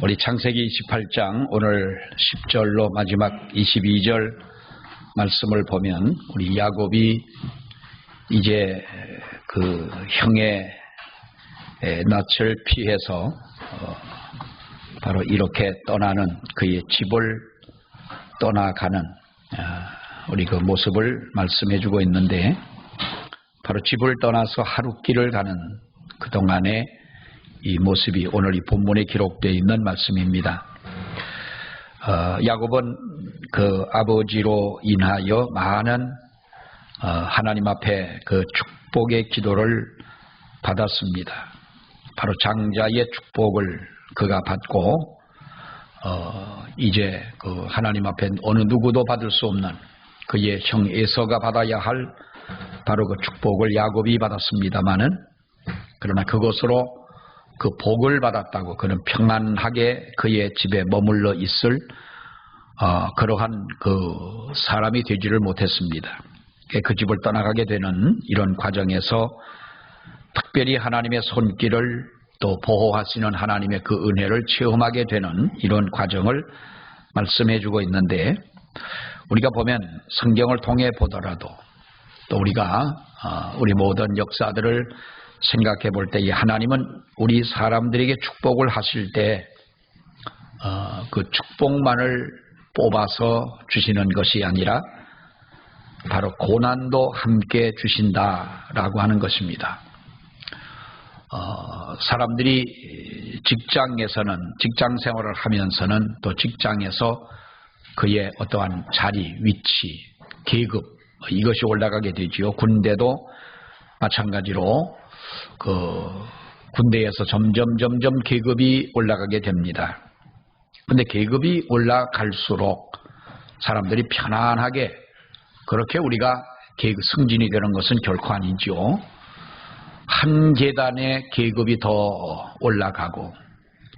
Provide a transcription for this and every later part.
우리 창세기 28장 오늘 10절로 마지막 22절 말씀을 보면 우리 야곱이 이제 그 형의 낯을 피해서 바로 이렇게 떠나는 그의 집을 떠나가는 우리 그 모습을 말씀해주고 있는데, 바로 집을 떠나서 하룻길을 가는 그동안의 이 모습이 오늘 이 본문에 기록되어 있는 말씀입니다. 야곱은 그 아버지로 인하여 많은 하나님 앞에 그 축복의 기도를 받았습니다. 바로 장자의 축복을 그가 받고 이제 그 하나님 앞에 어느 누구도 받을 수 없는 그의 형 에서가 받아야 할 바로 그 축복을 야곱이 받았습니다마는, 그러나 그것으로 그 복을 받았다고 그는 평안하게 그의 집에 머물러 있을 그러한 그 사람이 되지를 못했습니다. 그 집을 떠나가게 되는 이런 과정에서 특별히 하나님의 손길을 또 보호하시는 하나님의 그 은혜를 체험하게 되는 이런 과정을 말씀해 주고 있는데, 우리가 보면 성경을 통해 보더라도 또 우리가 우리 모든 역사들을 생각해 볼 때, 하나님은 우리 사람들에게 축복을 하실 때 그 축복만을 뽑아서 주시는 것이 아니라 바로 고난도 함께 주신다라고 하는 것입니다. 사람들이 직장에서는, 직장 생활을 하면서는 또 직장에서 그의 어떠한 자리, 위치, 계급 이것이 올라가게 되지요. 군대도 마찬가지로 그 군대에서 점점 계급이 올라가게 됩니다. 근데 계급이 올라갈수록 사람들이 편안하게 그렇게 우리가 승진이 되는 것은 결코 아니죠. 한 계단의 계급이 더 올라가고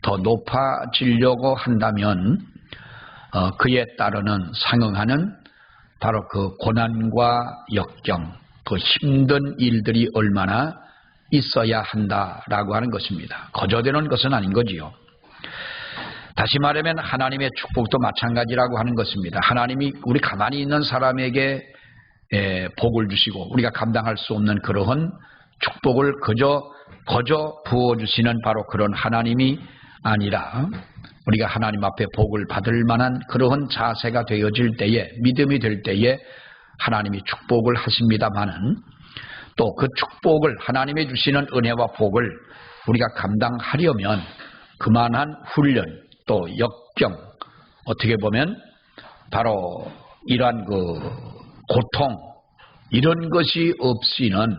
더 높아지려고 한다면 그에 따르는 상응하는 바로 그 고난과 역경, 그 힘든 일들이 얼마나 있어야 한다라고 하는 것입니다. 거저되는 것은 아닌 거지요. 다시 말하면 하나님의 축복도 마찬가지라고 하는 것입니다. 하나님이 우리 가만히 있는 사람에게 복을 주시고 우리가 감당할 수 없는 그러한 축복을 거저 부어주시는 바로 그런 하나님이 아니라, 우리가 하나님 앞에 복을 받을 만한 그러한 자세가 되어질 때에, 믿음이 될 때에 하나님이 축복을 하십니다마는, 또 그 축복을 하나님이 주시는 은혜와 복을 우리가 감당하려면 그만한 훈련, 또 역경, 어떻게 보면 바로 이러한 그 고통, 이런 것이 없이는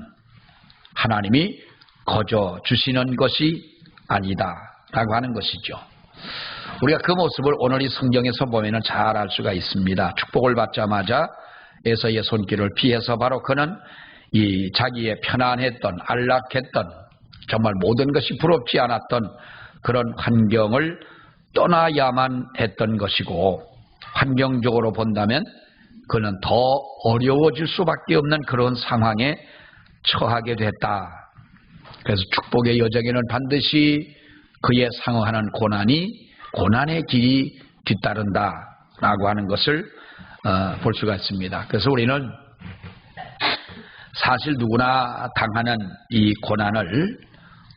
하나님이 거저 주시는 것이 아니다라고 하는 것이죠. 우리가 그 모습을 오늘 이 성경에서 보면 잘 알 수가 있습니다. 축복을 받자마자 에서의 손길을 피해서 바로 그는 이 자기의 편안했던, 안락했던, 정말 모든 것이 부럽지 않았던 그런 환경을 떠나야만 했던 것이고, 환경적으로 본다면 그는 더 어려워질 수밖에 없는 그런 상황에 처하게 됐다. 그래서 축복의 여정에는 반드시 그에 상응하는 고난의 길이 뒤따른다라고 하는 것을 볼 수가 있습니다. 그래서 우리는 사실 누구나 당하는 이 고난을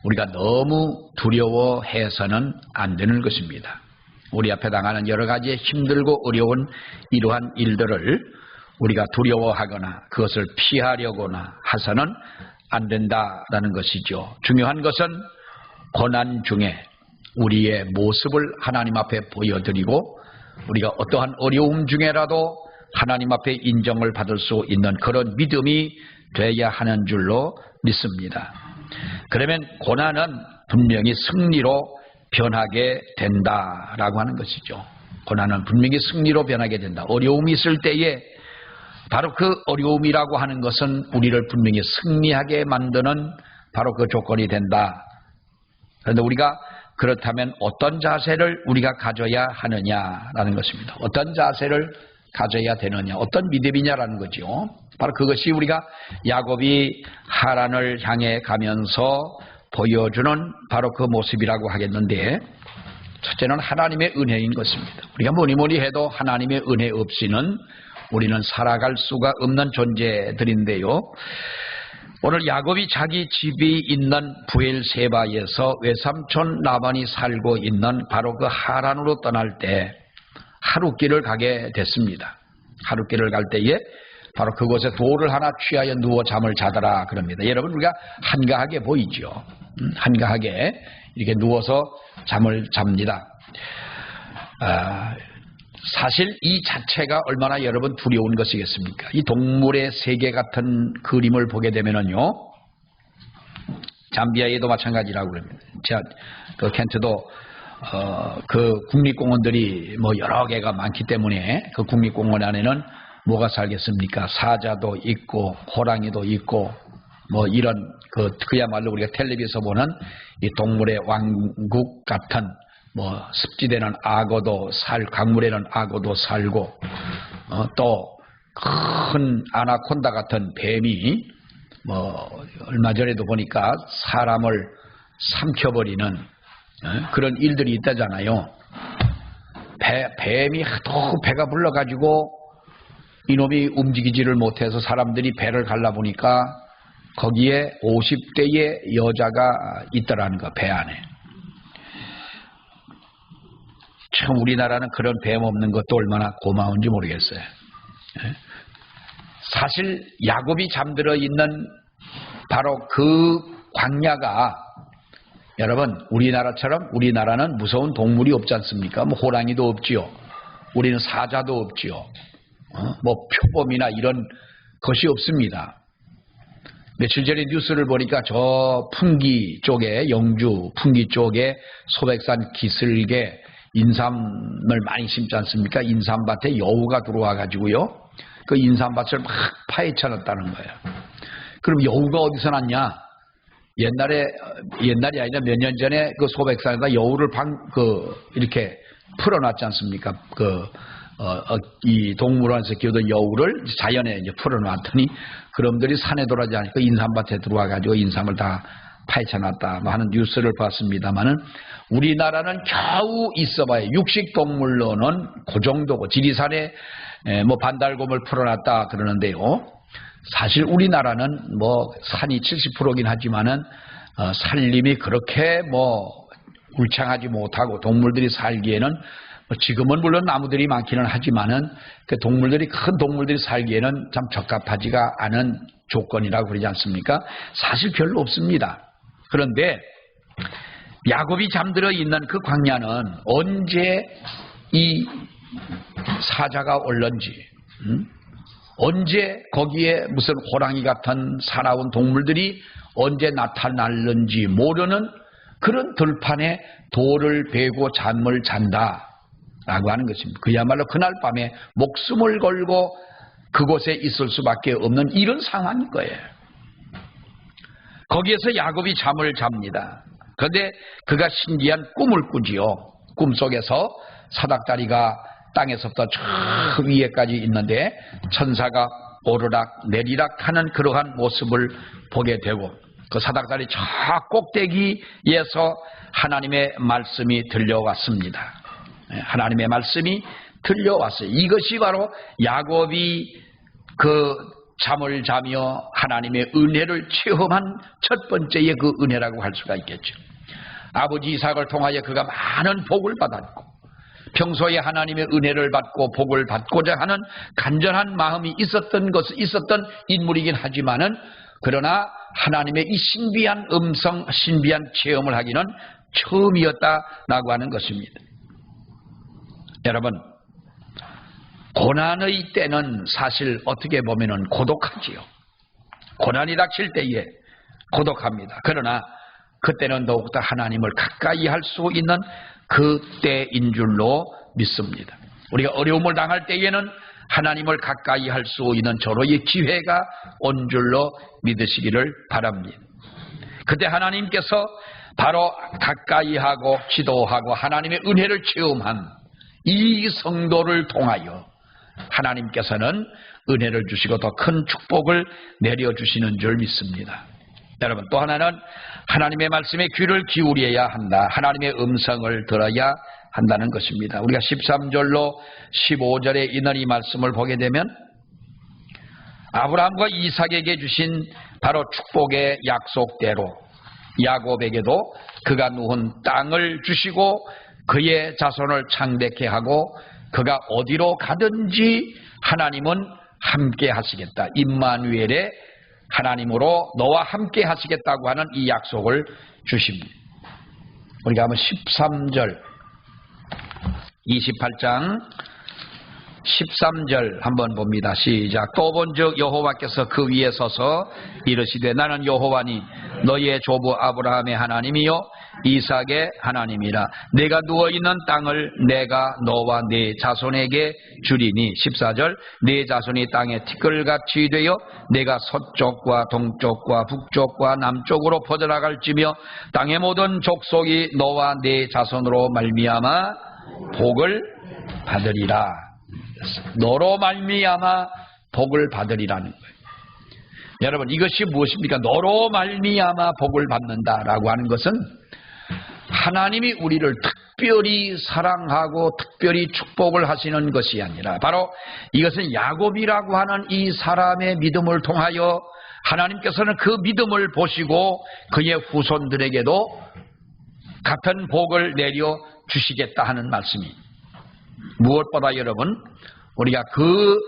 우리가 너무 두려워해서는 안 되는 것입니다. 우리 앞에 당하는 여러 가지 힘들고 어려운 이러한 일들을 우리가 두려워하거나 그것을 피하려거나 해서는 안 된다라는 것이죠. 중요한 것은 고난 중에 우리의 모습을 하나님 앞에 보여드리고, 우리가 어떠한 어려움 중에라도 하나님 앞에 인정을 받을 수 있는 그런 믿음이 돼야 하는 줄로 믿습니다. 그러면 고난은 분명히 승리로 변하게 된다라고 하는 것이죠. 고난은 분명히 승리로 변하게 된다. 어려움이 있을 때에 바로 그 어려움이라고 하는 것은 우리를 분명히 승리하게 만드는 바로 그 조건이 된다. 그런데 우리가 그렇다면 어떤 자세를 우리가 가져야 하느냐라는 것입니다. 어떤 자세를 가져야 되느냐, 어떤 믿음이냐라는 거죠. 바로 그것이 우리가 야곱이 하란을 향해 가면서 보여주는 바로 그 모습이라고 하겠는데, 첫째는 하나님의 은혜인 것입니다. 우리가 뭐니 해도 하나님의 은혜 없이는 우리는 살아갈 수가 없는 존재들인데요. 오늘 야곱이 자기 집이 있는 브엘세바에서 외삼촌 라반이 살고 있는 바로 그 하란으로 떠날 때 하룻길을 가게 됐습니다. 하룻길을 갈 때에 바로 그곳에 돌을 하나 취하여 누워 잠을 자더라 그럽니다. 여러분, 우리가 한가하게 보이죠. 한가하게 이렇게 누워서 잠을 잡니다. 사실 이 자체가 얼마나 여러분 두려운 것이겠습니까? 이 동물의 세계 같은 그림을 보게 되면은요, 잠비아에도 마찬가지라고 그럽니다. 그 켄트도 그 국립공원들이 뭐 여러 개가 많기 때문에 그 국립공원 안에는 뭐가 살겠습니까? 사자도 있고 호랑이도 있고 뭐 이런 그야말로 우리가 텔레비에서 보는 이 동물의 왕국 같은 뭐 습지되는 악어도 강물에는 악어도 살고 또 큰 아나콘다 같은 뱀이 뭐 얼마 전에도 보니까 사람을 삼켜버리는 그런 일들이 있다잖아요. 뱀이 하도 배가 불러가지고 이놈이 움직이지를 못해서 사람들이 배를 갈라보니까 거기에 50대의 여자가 있더라는 거, 배 안에. 참 우리나라는 그런 뱀 없는 것도 얼마나 고마운지 모르겠어요. 사실 야곱이 잠들어 있는 바로 그 광야가 여러분 우리나라처럼 우리나라는 무서운 동물이 없지 않습니까? 뭐 호랑이도 없지요. 우리는 사자도 없지요. 뭐 표범이나 이런 것이 없습니다. 며칠 전에 뉴스를 보니까 저 풍기 쪽에 영주 풍기 쪽에 소백산 기슭에 인삼을 많이 심지 않습니까? 인삼밭에 여우가 들어와 가지고요. 그 인삼밭을 막 파헤쳐놨다는 거예요. 그럼 여우가 어디서 났냐? 옛날이 아니라 몇 년 전에 그 소백산에다 여우를 이렇게 풀어놨지 않습니까? 이 동물원에서 키우던 여우를 자연에 이제 풀어놨더니 그놈들이 산에 돌아다니지 않으니까 인삼밭에 들어와가지고 인삼을 다 파헤쳐놨다 하는 뉴스를 봤습니다만은 우리나라는 겨우 있어봐야 육식동물로는 그 정도고 지리산에 뭐 반달곰을 풀어놨다 그러는데요. 사실 우리나라는 뭐 산이 70%긴 하지만은 산림이 그렇게 뭐 울창하지 못하고 동물들이 살기에는 지금은 물론 나무들이 많기는 하지만은 그 동물들이 큰 동물들이 살기에는 참 적합하지가 않은 조건이라고 그러지 않습니까? 사실 별로 없습니다. 그런데 야곱이 잠들어 있는 그 광야는 언제 이 사자가 올런지, 언제 거기에 무슨 호랑이 같은 사나운 동물들이 언제 나타날는지 모르는 그런 들판에 돌을 베고 잠을 잔다 라고 하는 것입니다. 그야말로 그날 밤에 목숨을 걸고 그곳에 있을 수밖에 없는 이런 상황인 거예요. 거기에서 야곱이 잠을 잡니다. 그런데 그가 신기한 꿈을 꾸지요. 꿈속에서 사닥다리가 땅에서부터 저 위에까지 있는데 천사가 오르락 내리락 하는 그러한 모습을 보게 되고 그 사닥다리 저 꼭대기에서 하나님의 말씀이 들려왔습니다. 하나님의 말씀이 들려왔어요. 이것이 바로 야곱이 그 잠을 자며 하나님의 은혜를 체험한 첫 번째의 그 은혜라고 할 수가 있겠죠. 아버지 이삭을 통하여 그가 많은 복을 받았고 평소에 하나님의 은혜를 받고 복을 받고자 하는 간절한 마음이 있었던 인물이긴 하지만은 그러나 하나님의 이 신비한 음성, 신비한 체험을 하기는 처음이었다라고 하는 것입니다. 여러분, 고난의 때는 사실 어떻게 보면은 고독하지요. 고난이 닥칠 때에 고독합니다. 그러나 그때는 더욱더 하나님을 가까이 할 수 있는 그때인 줄로 믿습니다. 우리가 어려움을 당할 때에는 하나님을 가까이 할 수 있는 절호의 기회가 온 줄로 믿으시기를 바랍니다. 그때 하나님께서 바로 가까이 하고 기도하고 하나님의 은혜를 체험한 이 성도를 통하여 하나님께서는 은혜를 주시고 더 큰 축복을 내려주시는 줄 믿습니다. 여러분, 또 하나는 하나님의 말씀에 귀를 기울여야 한다. 하나님의 음성을 들어야 한다는 것입니다. 우리가 13절로 15절의 이날 이 말씀을 보게 되면 아브라함과 이삭에게 주신 바로 축복의 약속대로 야곱에게도 그가 누운 땅을 주시고 그의 자손을 창대케 하고 그가 어디로 가든지 하나님은 함께 하시겠다. 임마누엘의 하나님으로 너와 함께 하시겠다고 하는 이 약속을 주십니다. 우리가 한번 13절 28장 13절 한번 봅니다. 시작. 또 본즉 여호와께서 그 위에 서서 이르시되 나는 여호와니 너희의 조부 아브라함의 하나님이요 이삭의 하나님이라. 내가 누워있는 땅을 내가 너와 네 자손에게 주리니 14절 네 자손이 땅에 티끌같이 되어 내가 서쪽과 동쪽과 북쪽과 남쪽으로 퍼져나갈지며 땅의 모든 족속이 너와 네 자손으로 말미암아 복을 받으리라. 너로 말미암아 복을 받으리라는 거예요. 여러분 이것이 무엇입니까? 너로 말미암아 복을 받는다라고 하는 것은 하나님이 우리를 특별히 사랑하고 특별히 축복을 하시는 것이 아니라 바로 이것은 야곱이라고 하는 이 사람의 믿음을 통하여 하나님께서는 그 믿음을 보시고 그의 후손들에게도 같은 복을 내려 주시겠다 하는 말씀입니다. 무엇보다 여러분 우리가 그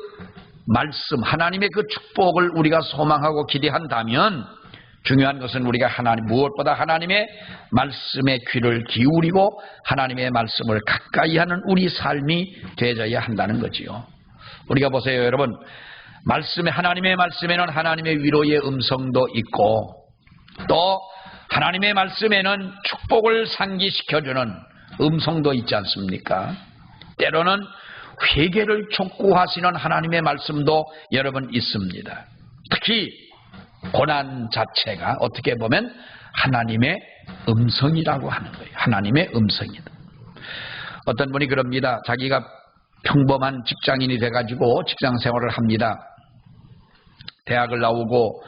말씀 하나님의 그 축복을 우리가 소망하고 기대한다면 중요한 것은 우리가 무엇보다 하나님의 말씀에 귀를 기울이고 하나님의 말씀을 가까이 하는 우리 삶이 되어야 한다는 거지요. 우리가 보세요 여러분, 하나님의 말씀에는 하나님의 위로의 음성도 있고 또 하나님의 말씀에는 축복을 상기시켜주는 음성도 있지 않습니까? 때로는 회개를 촉구하시는 하나님의 말씀도 여러분 있습니다. 특히 고난 자체가 어떻게 보면 하나님의 음성이라고 하는 거예요. 하나님의 음성이다. 어떤 분이 그럽니다. 자기가 평범한 직장인이 돼가지고 직장 생활을 합니다. 대학을 나오고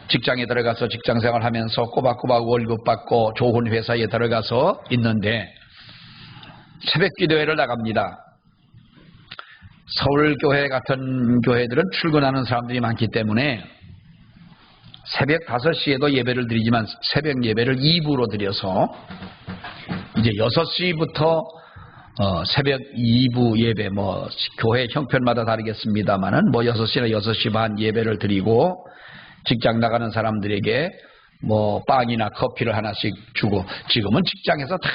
직장에 들어가서 직장 생활하면서 꼬박꼬박 월급 받고 좋은 회사에 들어가서 있는데 새벽 기도회를 나갑니다. 서울교회 같은 교회들은 출근하는 사람들이 많기 때문에 새벽 5시에도 예배를 드리지만 새벽 예배를 2부로 드려서 이제 6시부터 새벽 2부 예배 교회 형편마다 다르겠습니다만은 6시나 6시 반 예배를 드리고 직장 나가는 사람들에게 빵이나 커피를 하나씩 주고 지금은 직장에서 다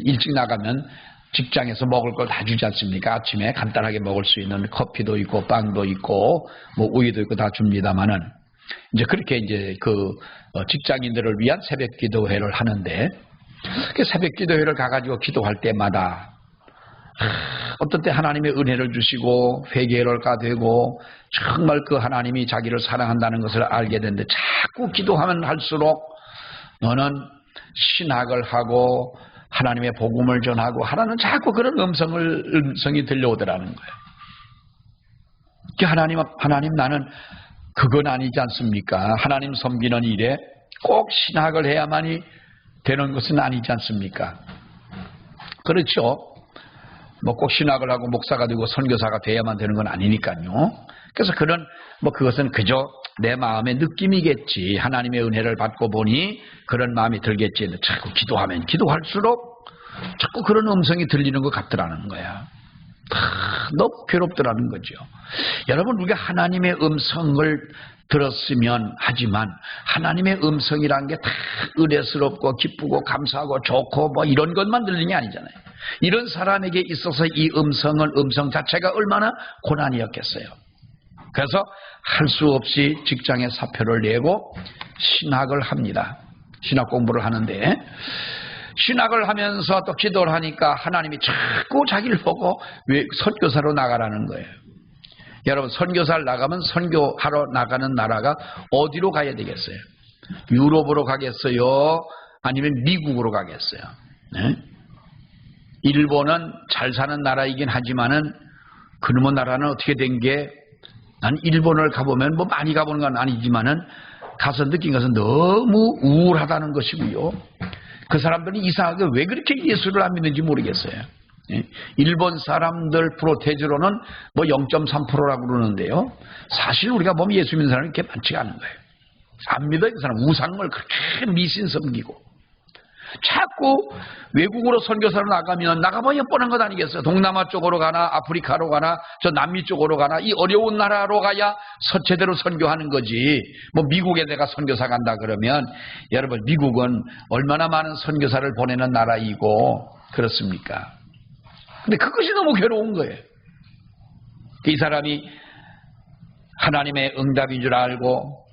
일찍 나가면 직장에서 먹을 걸 다 주지 않습니까? 아침에 간단하게 먹을 수 있는 커피도 있고 빵도 있고 우유도 있고 다 줍니다만은 이제 그렇게 이제 직장인들을 위한 새벽 기도회를 하는데 그 새벽 기도회를 가가지고 기도할 때마다 어떤 때 하나님의 은혜를 주시고 회개가 되고 정말 그 하나님이 자기를 사랑한다는 것을 알게 되는데 자꾸 기도하면 할수록 너는 신학을 하고 하나님의 복음을 전하고 하라는 자꾸 그런 음성이 들려오더라는 거예요. 하나님 나는 그건 아니지 않습니까? 하나님 섬기는 일에 꼭 신학을 해야만이 되는 것은 아니지 않습니까? 그렇죠. 꼭 신학을 하고 목사가 되고 선교사가 돼야만 되는 건 아니니까요. 그래서 그것은 그저 내 마음의 느낌이겠지. 하나님의 은혜를 받고 보니 그런 마음이 들겠지. 자꾸 기도하면 기도할수록 자꾸 그런 음성이 들리는 것 같더라는 거야. 너무 괴롭더라는 거죠. 여러분 우리가 하나님의 음성을 들었으면 하지만 하나님의 음성이란 게 다 은혜스럽고 기쁘고 감사하고 좋고 이런 것만 들리는 게 아니잖아요. 이런 사람에게 있어서 이 음성 자체가 얼마나 고난이었겠어요. 그래서 할 수 없이 직장에 사표를 내고 신학을 합니다. 신학 공부를 하는데 신학을 하면서 또 기도를 하니까 하나님이 자꾸 자기를 보고 왜 선교사로 나가라는 거예요. 여러분 선교사를 나가면 선교하러 나가는 나라가 어디로 가야 되겠어요? 유럽으로 가겠어요? 아니면 미국으로 가겠어요? 네? 일본은 잘 사는 나라이긴 하지만은 그놈의 나라는 어떻게 된 게 난 일본을 가보면 많이 가보는 건 아니지만은 가서 느낀 것은 너무 우울하다는 것이고요. 그 사람들이 이상하게 왜 그렇게 예수를 안 믿는지 모르겠어요. 일본 사람들 프로테즈로는 뭐 0.3%라고 그러는데요. 사실 우리가 보면 예수 믿는 사람이 그렇게 많지가 않은 거예요. 안 믿어요. 그 사람 우상을 그렇게 미신 섬기고. 자꾸 외국으로 선교사로 나가면 뻔한 것 아니겠어요? 동남아 쪽으로 가나 아프리카로 가나 저 남미 쪽으로 가나 이 어려운 나라로 가야 제대로 선교하는 거지. 뭐 미국에 내가 선교사 간다 그러면 여러분 미국은 얼마나 많은 선교사를 보내는 나라이고 그렇습니까? 근데 그것이 너무 괴로운 거예요. 이 사람이 하나님의 응답인 줄 알고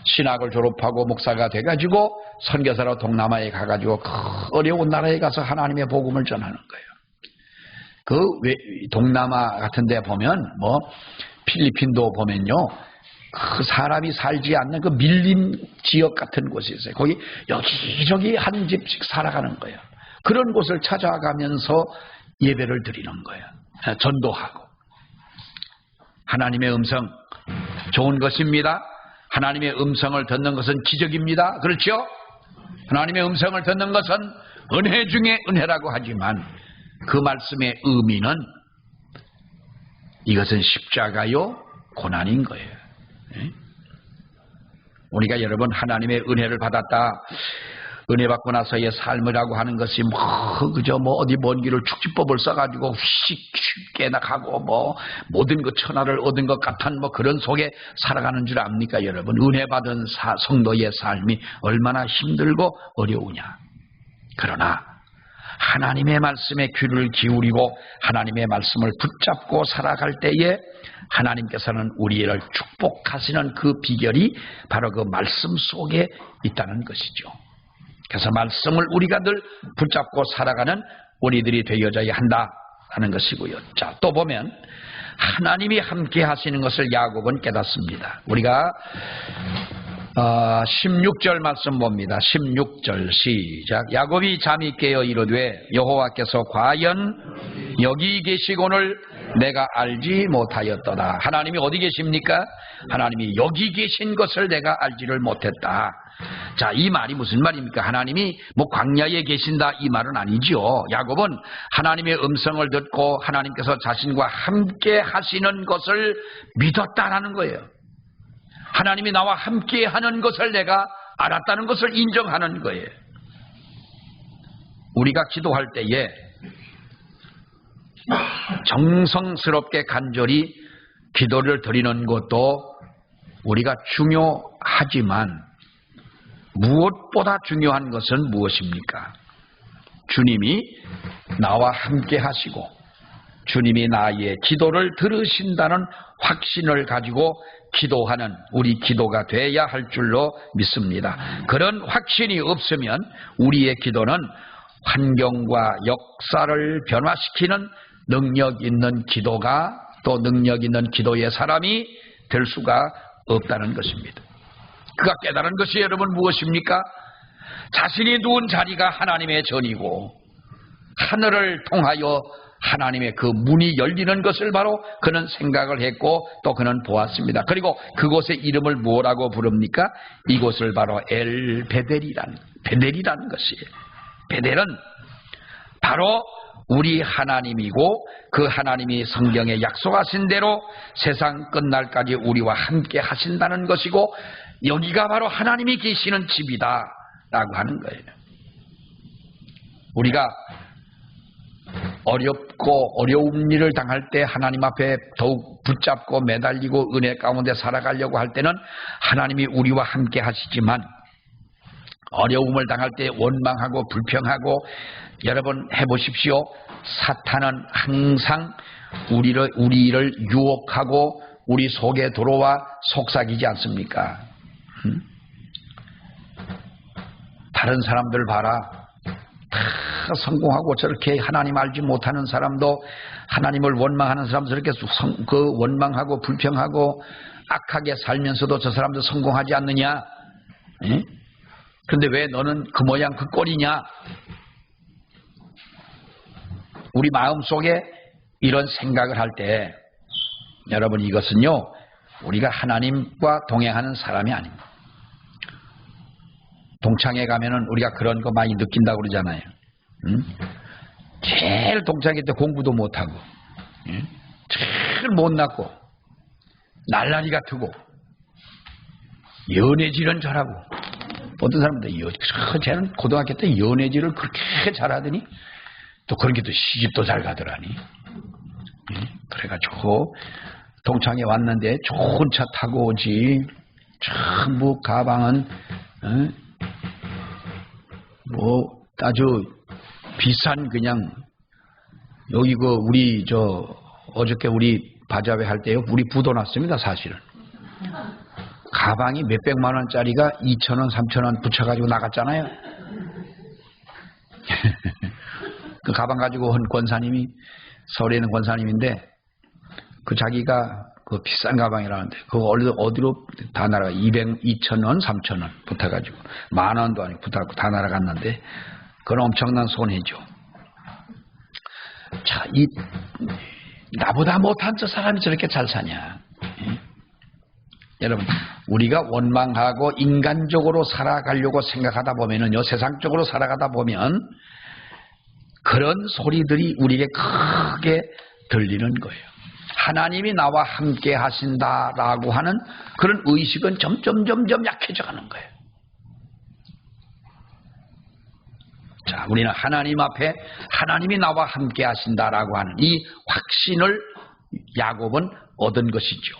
신학을 졸업하고 목사가 돼가지고 선교사로 동남아에 가가지고 그 어려운 나라에 가서 하나님의 복음을 전하는 거예요. 그 동남아 같은 데 보면 뭐 필리핀도 보면요. 그 사람이 살지 않는 그 밀림 지역 같은 곳이 있어요. 거기 여기저기 한 집씩 살아가는 거예요. 그런 곳을 찾아가면서 예배를 드리는 거예요. 전도하고. 하나님의 음성 좋은 것입니다. 하나님의 음성을 듣는 것은 기적입니다. 그렇죠? 하나님의 음성을 듣는 것은 은혜 중에 은혜라고 하지만 그 말씀의 의미는 이것은 십자가요 고난인 거예요. 우리가 여러분 하나님의 은혜를 받았다. 은혜 받고 나서의 삶이라고 하는 것이 그저 어디 먼 길을 축지법을 써가지고 쉽게 나가고 모든 것 천하를 얻은 것 같은 그런 속에 살아가는 줄 압니까 여러분? 은혜 받은 성도의 삶이 얼마나 힘들고 어려우냐. 그러나 하나님의 말씀에 귀를 기울이고 하나님의 말씀을 붙잡고 살아갈 때에 하나님께서는 우리를 축복하시는 그 비결이 바로 그 말씀 속에 있다는 것이죠. 그래서 말씀을 우리가 늘 붙잡고 살아가는 우리들이 되어져야 한다는 것이고요. 자, 또 보면 하나님이 함께 하시는 것을 야곱은 깨닫습니다. 우리가 16절 말씀 봅니다. 16절 시작. 야곱이 잠이 깨어 이르되 여호와께서 과연 여기 계시고는 내가 알지 못하였도다. 하나님이 어디 계십니까? 하나님이 여기 계신 것을 내가 알지를 못했다. 자, 이 말이 무슨 말입니까? 하나님이 광야에 계신다 이 말은 아니죠. 야곱은 하나님의 음성을 듣고 하나님께서 자신과 함께 하시는 것을 믿었다라는 거예요. 하나님이 나와 함께 하는 것을 내가 알았다는 것을 인정하는 거예요. 우리가 기도할 때에 정성스럽게 간절히 기도를 드리는 것도 우리가 중요하지만 무엇보다 중요한 것은 무엇입니까? 주님이 나와 함께 하시고 주님이 나의 기도를 들으신다는 확신을 가지고 기도하는 우리 기도가 돼야 할 줄로 믿습니다. 그런 확신이 없으면 우리의 기도는 환경과 역사를 변화시키는 능력 있는 기도가 또 능력 있는 기도의 사람이 될 수가 없다는 것입니다. 그가 깨달은 것이 여러분 무엇입니까? 자신이 누운 자리가 하나님의 전이고 하늘을 통하여 하나님의 그 문이 열리는 것을 바로 그는 생각을 했고 또 그는 보았습니다. 그리고 그곳의 이름을 뭐라고 부릅니까? 이곳을 바로 베델이라는 것이에요. 베델은 바로 우리 하나님이고 그 하나님이 성경에 약속하신 대로 세상 끝날까지 우리와 함께 하신다는 것이고 여기가 바로 하나님이 계시는 집이다 라고 하는 거예요. 우리가 어렵고 어려운 일을 당할 때 하나님 앞에 더욱 붙잡고 매달리고 은혜 가운데 살아가려고 할 때는 하나님이 우리와 함께 하시지만 어려움을 당할 때 원망하고 불평하고 여러분 해보십시오. 사탄은 항상 우리를 유혹하고 우리 속에 들어와 속삭이지 않습니까? 다른 사람들 봐라. 다 성공하고 저렇게 하나님 알지 못하는 사람도 하나님을 원망하는 사람도 저렇게 원망하고 불평하고 악하게 살면서도 저 사람도 성공하지 않느냐? 그런데 왜 너는 그 모양 그 꼴이냐? 우리 마음속에 이런 생각을 할 때 여러분 이것은요 우리가 하나님과 동행하는 사람이 아닙니다. 동창회 가면은 우리가 그런 거 많이 느낀다고 그러잖아요. 응? 제일 동창회 때 공부도 못하고, 응? 제일 못났고, 날라리 같고, 연애질은 잘하고, 어떤 사람들, 쟤는 고등학교 때 연애질을 그렇게 잘하더니, 또 그런 게 또 시집도 잘 가더라니. 응? 그래가지고, 동창회 왔는데 좋은 차 타고 오지, 전부 가방은, 응? 뭐, 아주 비싼 그냥, 여기 우리 어저께 우리 바자회 할 때요, 우리 부도 났습니다, 사실은. 가방이 몇백만 원짜리가 2,000원, 3,000원 붙여가지고 나갔잖아요. 그 가방 가지고 온 권사님이, 서울에 있는 권사님인데, 그 자기가 그 비싼 가방이라는데, 그거 어디로 다 날아가, 2,000원, 3,000원 붙어가지고, 10,000원도 아니고 붙어가지고 다 날아갔는데, 그건 엄청난 손해죠. 자, 나보다 못한 저 사람이 저렇게 잘 사냐. 여러분, 우리가 원망하고 인간적으로 살아가려고 생각하다 보면은요, 세상적으로 살아가다 보면 그런 소리들이 우리에게 크게 들리는 거예요. 하나님이 나와 함께 하신다라고 하는 그런 의식은 점점 약해져 가는 거예요. 자, 우리는 하나님 앞에 하나님이 나와 함께 하신다라고 하는 이 확신을 야곱은 얻은 것이죠.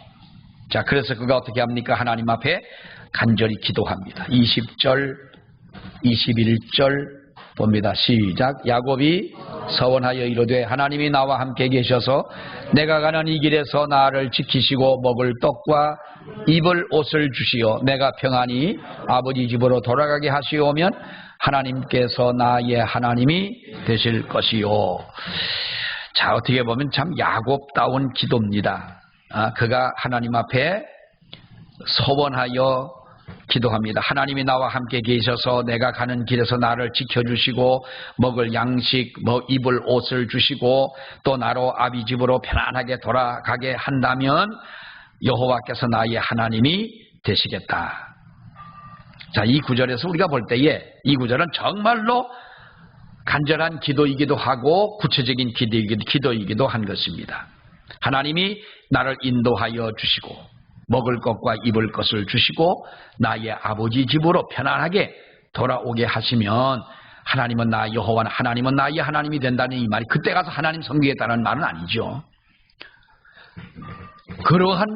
자, 그래서 그가 어떻게 합니까? 하나님 앞에 간절히 기도합니다. 20절, 21절 봅니다. 시작. 야곱이 서원하여 이르되 하나님이 나와 함께 계셔서 내가 가는 이 길에서 나를 지키시고 먹을 떡과 입을 옷을 주시어 내가 평안히 아버지 집으로 돌아가게 하시오면 하나님께서 나의 하나님이 되실 것이요. 자, 어떻게 보면 참 야곱다운 기도입니다. 그가 하나님 앞에 서원하여 기도합니다. 하나님이 나와 함께 계셔서 내가 가는 길에서 나를 지켜주시고 먹을 양식, 입을 옷을 주시고 또 나로 아비 집으로 편안하게 돌아가게 한다면 여호와께서 나의 하나님이 되시겠다. 자, 이 구절에서 우리가 볼 때에 이 구절은 정말로 간절한 기도이기도 하고 구체적인 기도이기도 한 것입니다. 하나님이 나를 인도하여 주시고 먹을 것과 입을 것을 주시고 나의 아버지 집으로 편안하게 돌아오게 하시면 하나님은 나 여호와는 하나님은 나의 하나님이 된다는 이 말이 그때 가서 하나님 섬기겠다는 말은 아니죠. 그러한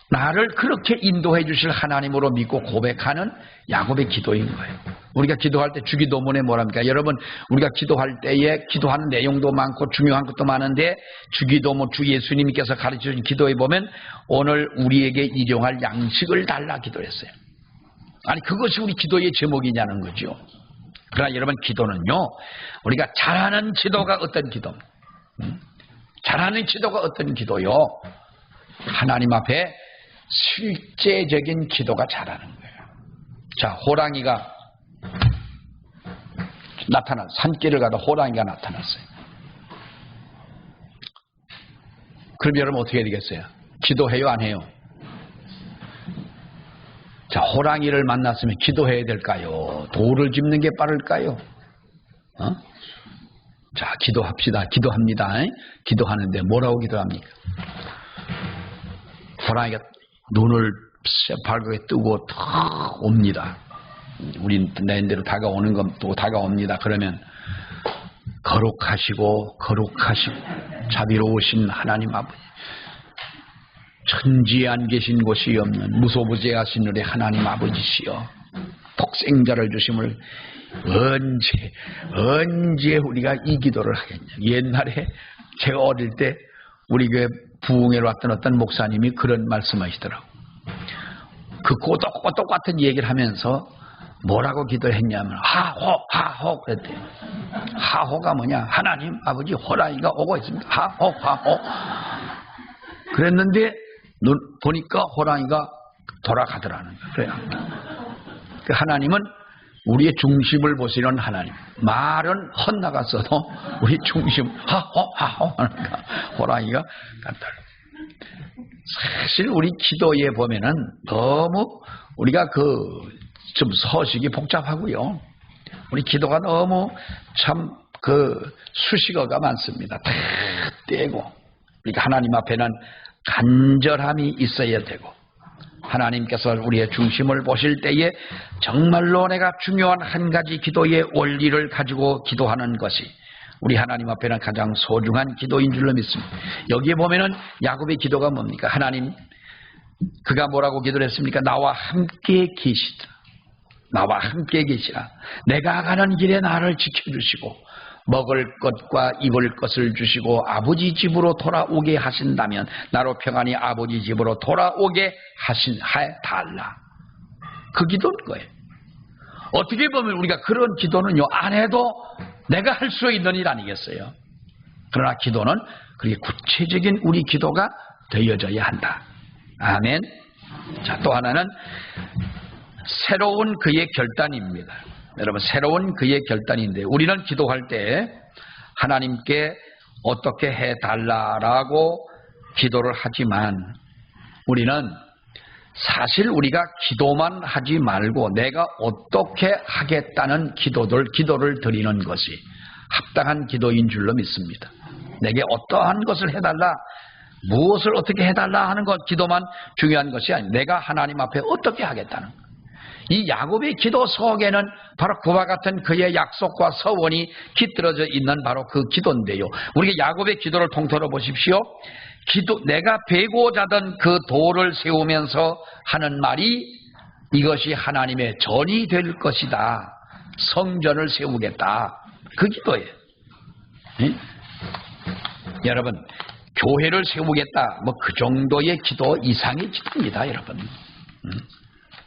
나를 그렇게 인도해 주실 하나님으로 믿고 고백하는 야곱의 기도인 거예요. 우리가 기도할 때 주기도문에 뭐랍니까? 여러분, 우리가 기도할 때에 기도하는 내용도 많고 중요한 것도 많은데 주기도문, 주 예수님께서 가르쳐준 기도에 보면 오늘 우리에게 일용할 양식을 달라 기도했어요. 아니, 그것이 우리 기도의 제목이냐는 거죠. 그러나 여러분, 기도는요, 우리가 잘하는 기도가 어떤 기도입니까? 잘하는 기도가 어떤 기도요? 하나님 앞에 실제적인 기도가 잘하는 거예요. 자, 호랑이가 산길을 가다 호랑이가 나타났어요. 그럼 여러분 어떻게 되겠어요? 기도해요, 안 해요? 자, 호랑이를 만났으면 기도해야 될까요? 돌을 짚는 게 빠를까요? 자, 기도합시다. 기도합니다. 기도하는데 뭐라고 기도합니까? 호랑이가 눈을 새빨갛게 뜨고 탁 옵니다. 우린 내인대로 다가오는 건 또 다가옵니다. 그러면 거룩하시고 자비로우신 하나님 아버지, 천지에 안 계신 곳이 없는 무소부재하신 우리 하나님 아버지시여, 독생자를 주심을 언제 우리가 이 기도를 하겠냐. 옛날에 제가 어릴 때 우리 교회 부흥회로 왔던 어떤 목사님이 그런 말씀하시더라고. 그 똑같은 얘기를 하면서 뭐라고 기도했냐면 하호 그랬대요. 하호가 뭐냐? 하나님 아버지, 호랑이가 오고 있습니다. 하호 그랬는데 보니까 호랑이가 돌아가더라는 거예요. 그래요. 하나님은 우리의 중심을 보시는 하나님. 말은 헛나갔어도 우리 중심 하호 하니까 호랑이가 간다. 사실 우리 기도에 보면은 너무 우리가 좀 서식이 복잡하고요. 우리 기도가 너무 참 수식어가 많습니다. 다 떼고. 그러니까 하나님 앞에는 간절함이 있어야 되고, 하나님께서 우리의 중심을 보실 때에 정말로 내가 중요한 한 가지 기도의 원리를 가지고 기도하는 것이 우리 하나님 앞에는 가장 소중한 기도인 줄로 믿습니다. 여기에 보면은 야곱의 기도가 뭡니까? 하나님, 그가 뭐라고 기도를 했습니까? 나와 함께 계시라. 나와 함께 계시라. 내가 가는 길에 나를 지켜주시고 먹을 것과 입을 것을 주시고 아버지 집으로 돌아오게 하신다면 나로 평안히 아버지 집으로 돌아오게 해달라. 그 기도인 거예요. 어떻게 보면 우리가 그런 기도는요, 안 해도 내가 할 수 있는 일 아니겠어요? 그러나 기도는 그렇게 구체적인 우리 기도가 되어져야 한다. 아멘. 자, 또 하나는 새로운 그의 결단입니다. 여러분, 새로운 그의 결단인데, 우리는 기도할 때 하나님께 어떻게 해달라라고 기도를 하지만, 우리는 사실 우리가 기도만 하지 말고 내가 어떻게 하겠다는 기도를 드리는 것이 합당한 기도인 줄로 믿습니다. 내게 어떠한 것을 해달라, 무엇을 어떻게 해달라 하는 것, 기도만 중요한 것이 아니고 내가 하나님 앞에 어떻게 하겠다는 것. 이 야곱의 기도 속에는 바로 그와 같은 그의 약속과 서원이 깃들어져 있는 바로 그 기도인데요. 우리가 야곱의 기도를 통틀어 보십시오. 내가 베고자 하던 그 돌을 세우면서 하는 말이 이것이 하나님의 전이 될 것이다. 성전을 세우겠다. 그 기도예요. 네? 여러분, 교회를 세우겠다. 뭐 그 정도의 기도 이상의 기도입니다, 여러분.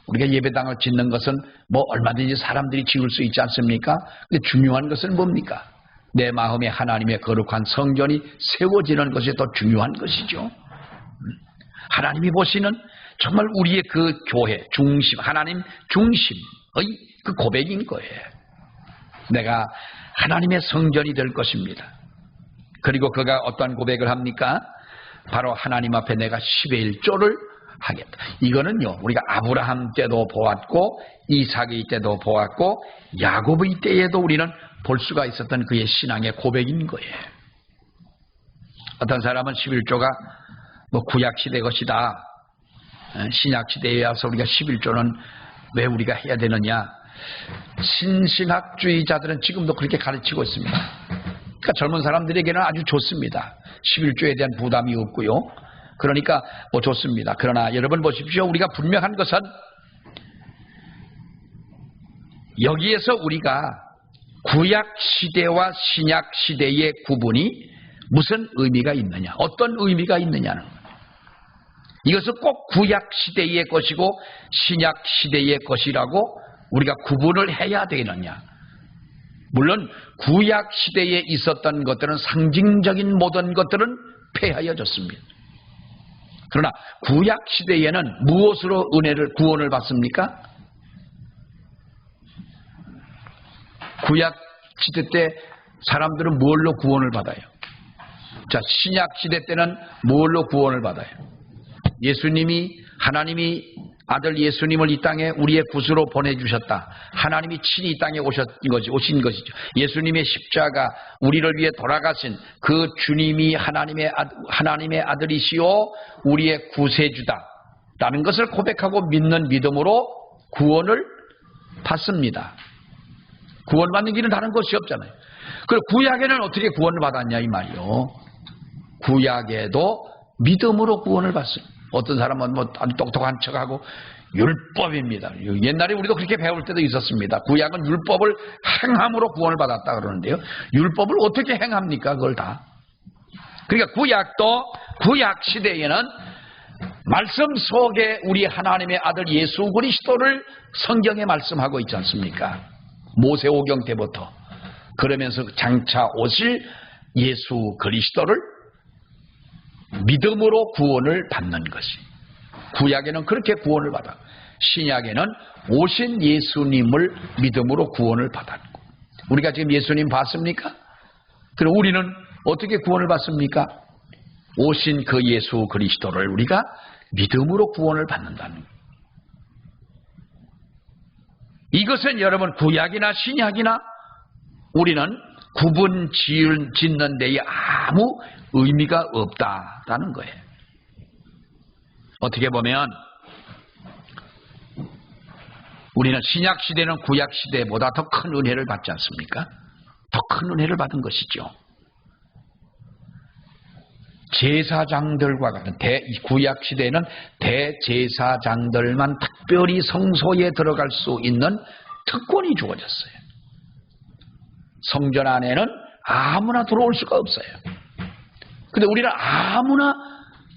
우리가 예배당을 짓는 것은 뭐 얼마든지 사람들이 지을 수 있지 않습니까? 근데 중요한 것은 뭡니까? 내 마음에 하나님의 거룩한 성전이 세워지는 것이 더 중요한 것이죠. 하나님이 보시는 정말 우리의 그 교회 중심, 하나님 중심의 그 고백인 거예요. 내가 하나님의 성전이 될 것입니다. 그리고 그가 어떤 고백을 합니까? 바로 하나님 앞에 내가 10의 1조를 하겠다. 이거는요, 우리가 아브라함 때도 보았고 이삭의 때도 보았고 야곱의 때에도 우리는 볼 수가 있었던 그의 신앙의 고백인 거예요. 어떤 사람은 11조가 뭐 구약시대 것이다. 신약시대에 와서 우리가 11조는 왜 우리가 해야 되느냐. 신신학주의자들은 지금도 그렇게 가르치고 있습니다. 그러니까 젊은 사람들에게는 아주 좋습니다. 11조에 대한 부담이 없고요. 그러니까 뭐 좋습니다. 그러나 여러분 보십시오. 우리가 분명한 것은 여기에서 우리가 구약시대와 신약시대의 구분이 무슨 의미가 있느냐, 어떤 의미가 있느냐는 거예요. 이것은 꼭 구약시대의 것이고 신약시대의 것이라고 우리가 구분을 해야 되느냐. 물론 구약시대에 있었던 것들은 상징적인 모든 것들은 폐하여졌습니다. 그러나 구약시대에는 무엇으로 구원을 받습니까? 구약시대 때 사람들은 뭘로 구원을 받아요? 자, 신약시대 때는 뭘로 구원을 받아요? 하나님이 아들 예수님을 이 땅에 우리의 구주로 보내주셨다. 하나님이 친히 이 땅에 오신 것이죠. 예수님의 십자가, 우리를 위해 돌아가신 그 주님이 하나님의 아들이시요 우리의 구세주다 라는 것을 고백하고 믿는 믿음으로 구원을 받습니다. 구원받는 길은 다른 것이 없잖아요. 그리고 구약에는 어떻게 구원을 받았냐 이 말이요. 구약에도 믿음으로 구원을 받습니다. 어떤 사람은 뭐 아주 똑똑한 척하고 율법입니다. 옛날에 우리도 그렇게 배울 때도 있었습니다. 구약은 율법을 행함으로 구원을 받았다 그러는데요. 율법을 어떻게 행합니까? 그걸 다. 그러니까 구약도 구약 시대에는 말씀 속에 우리 하나님의 아들 예수 그리스도를 성경에 말씀하고 있지 않습니까? 모세오경 때부터. 그러면서 장차 오실 예수 그리스도를 믿음으로 구원을 받는 것이. 구약에는 그렇게 구원을 받아. 신약에는 오신 예수님을 믿음으로 구원을 받았고. 우리가 지금 예수님 봤습니까? 그럼 우리는 어떻게 구원을 받습니까? 오신 그 예수 그리스도를 우리가 믿음으로 구원을 받는다는 거예요. 이것은 여러분 구약이나 신약이나 우리는 구분 짓는 데에 아무 의미가 없다라는 거예요. 어떻게 보면 우리는 신약 시대는 구약 시대보다 더 큰 은혜를 받지 않습니까? 더 큰 은혜를 받은 것이죠. 제사장들과 같은 구약 시대에는 대제사장들만 특별히 성소에 들어갈 수 있는 특권이 주어졌어요. 성전 안에는 아무나 들어올 수가 없어요. 근데 우리는 아무나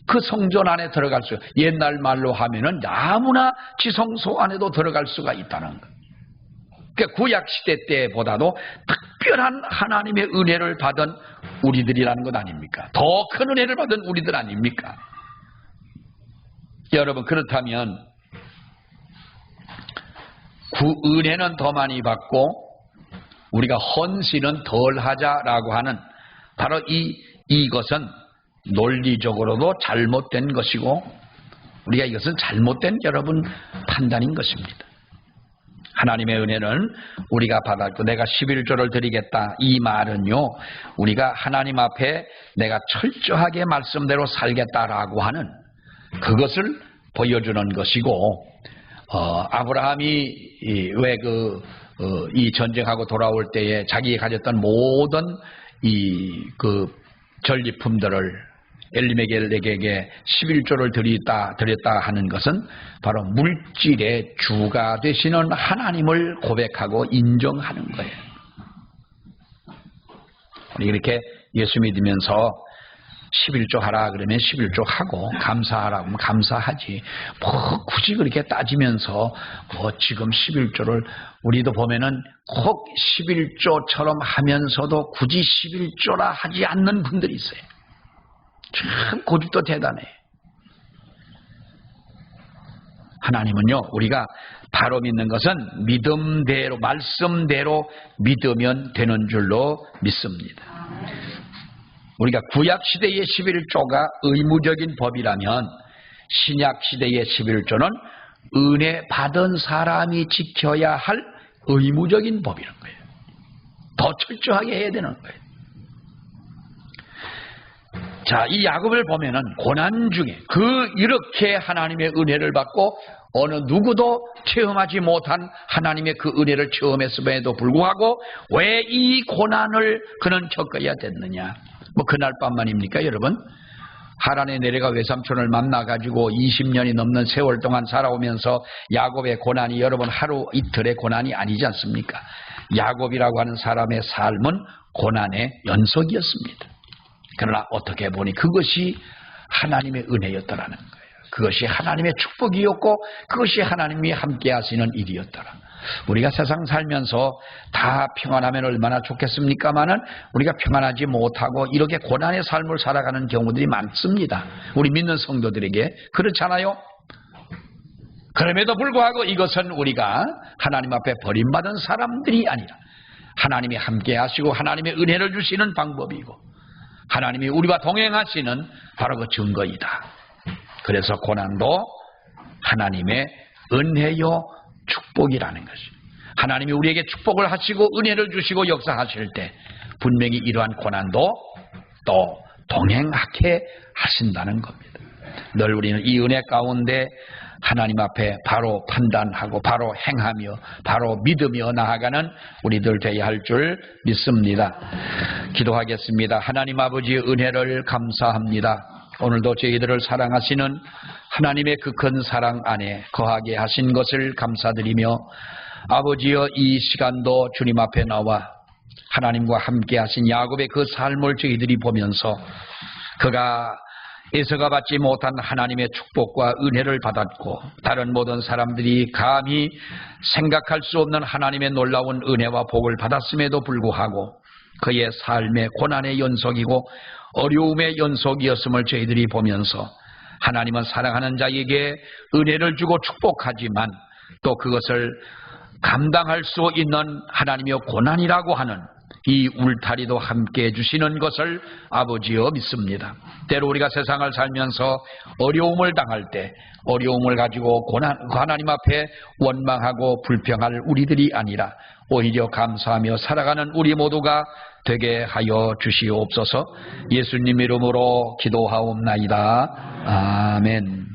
그 성전 안에 들어갈 수, 옛날 말로 하면은 아무나 지성소 안에도 들어갈 수가 있다는 것. 그러니까 구약 시대 때보다도 특별한 하나님의 은혜를 받은 우리들이라는 것 아닙니까? 더 큰 은혜를 받은 우리들 아닙니까? 여러분, 그렇다면 은혜는 더 많이 받고 우리가 헌신은 덜 하자라고 하는 바로 이것은 논리적으로도 잘못된 것이고 우리가 이것은 잘못된 여러분 판단인 것입니다. 하나님의 은혜는 우리가 받았고 내가 11조를 드리겠다 이 말은요, 우리가 하나님 앞에 내가 철저하게 말씀대로 살겠다라고 하는 그것을 보여주는 것이고, 아브라함이 왜 이 전쟁하고 돌아올 때에 자기 가졌던 모든 그 전리품들을 엘리멜렉에게 11조를 드렸다 하는 것은 바로 물질의 주가 되시는 하나님을 고백하고 인정하는 거예요. 우리 이렇게 예수 믿으면서 11조 하라 그러면 11조 하고 감사하라 그러면 감사하지. 뭐 굳이 그렇게 따지면서 지금 11조를 우리도 보면은 꼭 11조처럼 하면서도 굳이 11조라 하지 않는 분들이 있어요. 참 고집도 대단해. 하나님은요, 우리가 바로 믿는 것은 믿음대로, 말씀대로 믿으면 되는 줄로 믿습니다. 우리가 구약시대의 11조가 의무적인 법이라면 신약시대의 11조는 은혜 받은 사람이 지켜야 할 의무적인 법이라는 거예요. 더 철저하게 해야 되는 거예요. 자, 이 야곱을 보면은 고난 중에 이렇게 하나님의 은혜를 받고 어느 누구도 체험하지 못한 하나님의 그 은혜를 체험했음에도 불구하고 왜 이 고난을 그는 겪어야 됐느냐? 뭐 그날 밤만입니까, 여러분? 하란에 내려가 외삼촌을 만나가지고 20년이 넘는 세월 동안 살아오면서 야곱의 고난이 여러분 하루 이틀의 고난이 아니지 않습니까? 야곱이라고 하는 사람의 삶은 고난의 연속이었습니다. 그러나 어떻게 보니 그것이 하나님의 은혜였더라는 거예요. 그것이 하나님의 축복이었고 그것이 하나님이 함께 하시는 일이었더라. 우리가 세상 살면서 다 평안하면 얼마나 좋겠습니까마는 우리가 평안하지 못하고 이렇게 고난의 삶을 살아가는 경우들이 많습니다. 우리 믿는 성도들에게 그렇잖아요. 그럼에도 불구하고 이것은 우리가 하나님 앞에 버림받은 사람들이 아니라 하나님이 함께 하시고 하나님의 은혜를 주시는 방법이고 하나님이 우리와 동행하시는 바로 그 증거이다. 그래서 고난도 하나님의 은혜요 축복이라는 것이, 하나님이 우리에게 축복을 하시고 은혜를 주시고 역사하실 때 분명히 이러한 고난도 또 동행하게 하신다는 겁니다. 늘 우리는 이 은혜 가운데 하나님 앞에 바로 판단하고 바로 행하며 바로 믿으며 나아가는 우리들 되어야 할 줄 믿습니다. 기도하겠습니다. 하나님 아버지의 은혜를 감사합니다. 오늘도 저희들을 사랑하시는 하나님의 그 큰 사랑 안에 거하게 하신 것을 감사드리며 아버지여 이 시간도 주님 앞에 나와 하나님과 함께 하신 야곱의 그 삶을 저희들이 보면서 그가 에서가 받지 못한 하나님의 축복과 은혜를 받았고 다른 모든 사람들이 감히 생각할 수 없는 하나님의 놀라운 은혜와 복을 받았음에도 불구하고 그의 삶의 고난의 연속이고 어려움의 연속이었음을 저희들이 보면서 하나님은 사랑하는 자에게 은혜를 주고 축복하지만 또 그것을 감당할 수 있는 하나님의 고난이라고 하는 이 울타리도 함께 해주시는 것을 아버지여 믿습니다. 때로 우리가 세상을 살면서 어려움을 당할 때 어려움을 가지고 하나님 앞에 원망하고 불평할 우리들이 아니라 오히려 감사하며 살아가는 우리 모두가 되게 하여 주시옵소서. 예수님 이름으로 기도하옵나이다. 아멘.